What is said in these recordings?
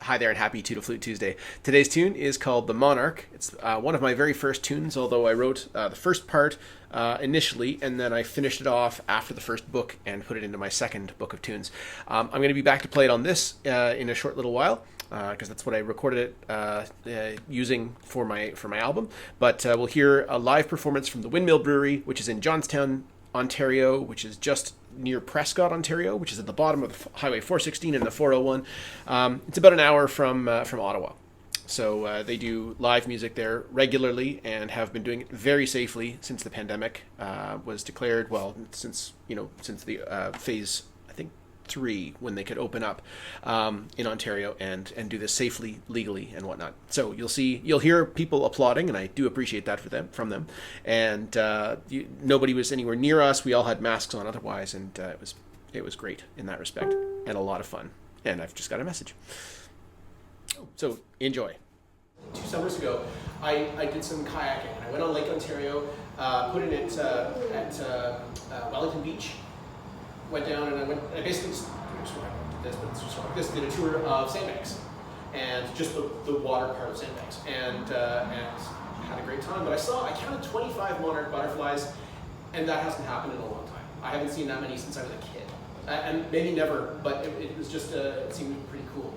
Hi there and happy Toot-A-Flute Tuesday. Today's tune is called The Monarch. It's one of my very first tunes, although I wrote the first part initially, and then I finished it off after the first book and put it into my second book of tunes. I'm going to be back to play it on this in a short little while, because that's what I recorded it using for my album. But we'll hear a live performance from the Windmill Brewery, which is in Johnstown, Ontario, which is just near Prescott, Ontario, which is at the bottom of Highway 416 and the 401. It's about an hour from Ottawa. So they do live music there regularly and have been doing it very safely since the pandemic was declared. Well, since the phase, I think 3, when they could open up in Ontario and do this safely, legally, and whatnot. So you'll hear people applauding, and I do appreciate that from them. And nobody was anywhere near us. We all had masks on otherwise, and it was great in that respect and a lot of fun. And I've just got a message. So enjoy. 2 summers ago, I did some kayaking, and I went on Lake Ontario, put in it at Wellington Beach. Went down and I basically did a tour of sandbanks and just the water part of sandbanks and had a great time. But I counted 25 monarch butterflies, and that hasn't happened in a long time. I haven't seen that many since I was a kid, and maybe never, but it was just it seemed pretty cool.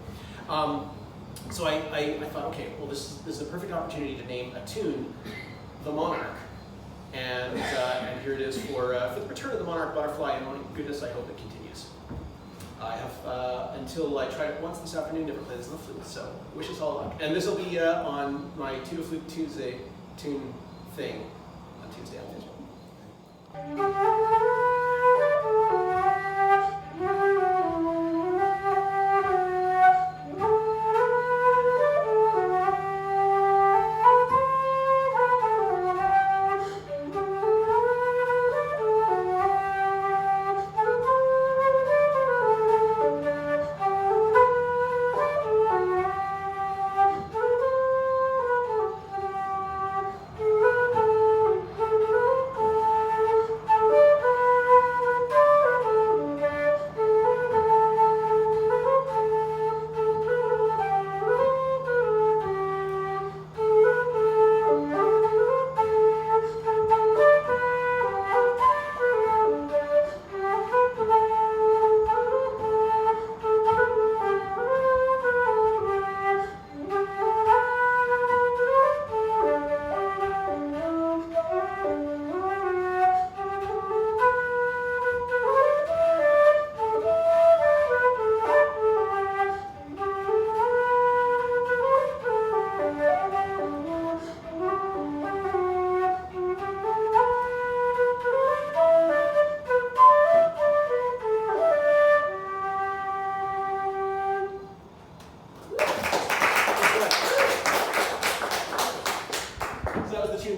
So I thought, okay, well this is a perfect opportunity to name a tune, The Monarch. And here it is for the return of the monarch butterfly, and my goodness, I hope it continues. I have, until I tried it once this afternoon, never played this on the flute, so wish us all luck. And this will be on my Toot-A-Flute Tuesday tune thing on Tuesday on Facebook.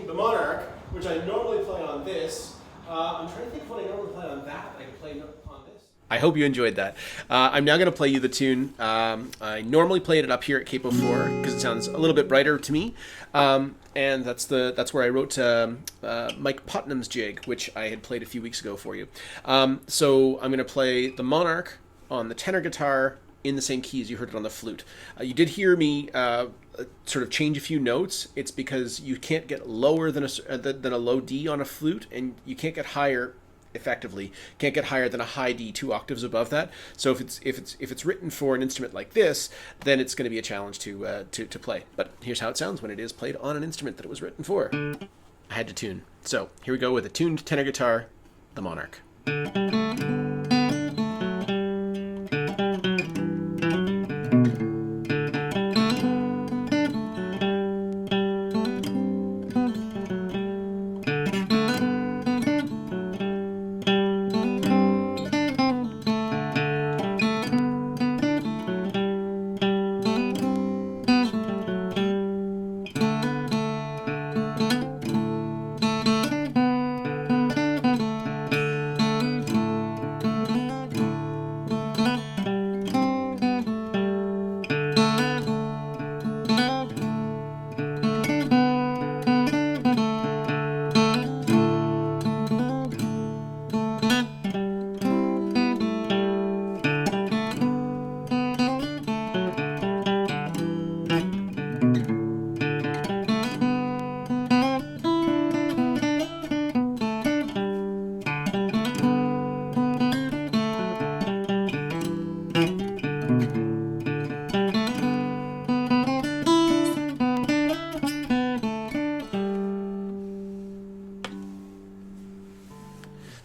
The Monarch, which I normally play on this. I'm trying to think of what I normally play on that. I can play on this. I hope you enjoyed that. I'm now going to play you the tune. I normally played it up here at Capo 4 because it sounds a little bit brighter to me. And that's where I wrote Mike Putnam's jig, which I had played a few weeks ago for you. So I'm going to play the Monarch on the tenor guitar in the same key as you heard it on the flute. You did hear me sort of change a few notes. It's because you can't get lower than a low D on a flute, and you can't get higher effectively. Can't get higher than a high D 2 octaves above that. So if it's written for an instrument like this, then it's going to be a challenge to play. But here's how it sounds when it is played on an instrument that it was written for. I had to tune. So here we go with a tuned tenor guitar, the Monarch.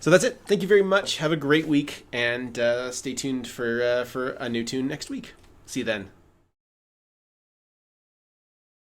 So that's it. Thank you very much. Have a great week, and stay tuned for a new tune next week. See you then.